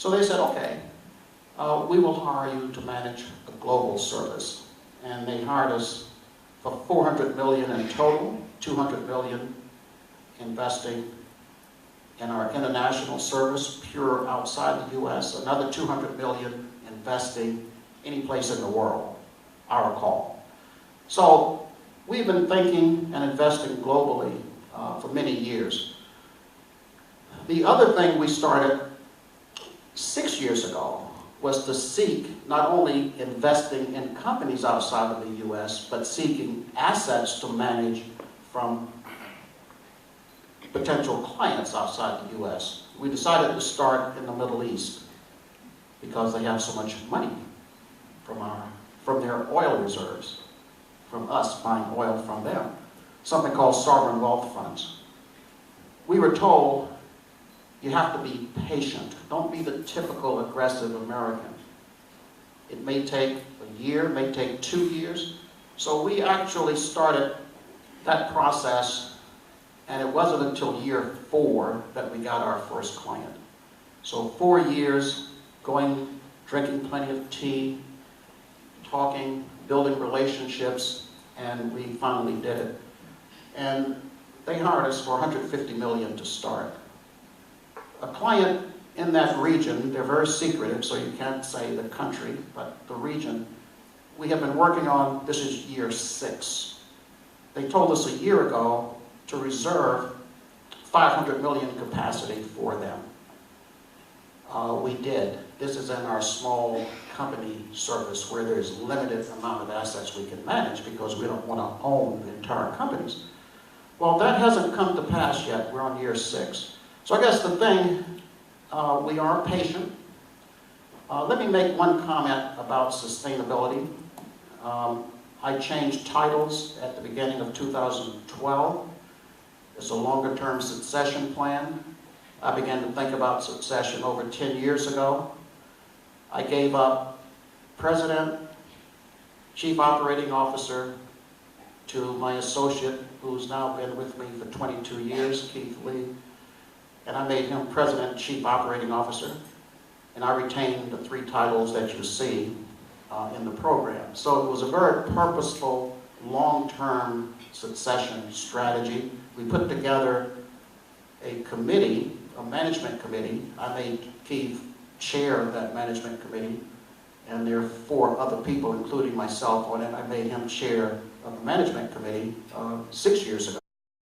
So they said, okay, we will hire you to manage a global service. And they hired us for $400 million in total, $200 million investing in our international service, pure outside the U.S., another $200 million investing any place in the world, our call. So we've been thinking and investing globally for many years. The other thing we started 6 years ago was to seek not only investing in companies outside of the U.S., but seeking assets to manage from potential clients outside the U.S. We decided to start in the Middle East because they have so much money from their oil reserves, from us buying oil from them, something called sovereign wealth funds. We were told, you have to be patient. Don't be the typical aggressive American. It may take a year, it may take 2 years. So we actually started that process, and it wasn't until year 4 that we got our first client. So 4 years, going, drinking plenty of tea, talking, building relationships, and we finally did it. And they hired us for $150 million to start. A client in that region, they're very secretive, so you can't say the country, but the region, we have been working on, this is year 6. They told us a year ago to reserve $500 million capacity for them. We did. This is in our small company service where there's limited amount of assets we can manage because we don't want to own the entire companies. Well, that hasn't come to pass yet. We're on year 6. So I guess the thing, we are patient. Let me make one comment about sustainability. I changed titles at the beginning of 2012. It's a longer-term succession plan. I began to think about succession over 10 years ago. I gave up President, Chief Operating Officer, to my associate, who's now been with me for 22 years, Keith Lee. And I made him President, Chief Operating Officer, and I retained the 3 titles that you see in the program. So it was a very purposeful, long-term succession strategy. We put together a committee, a management committee. I made Keith chair of that management committee, and there are 4 other people, including myself, on it. I made him chair of the management committee 6 years ago.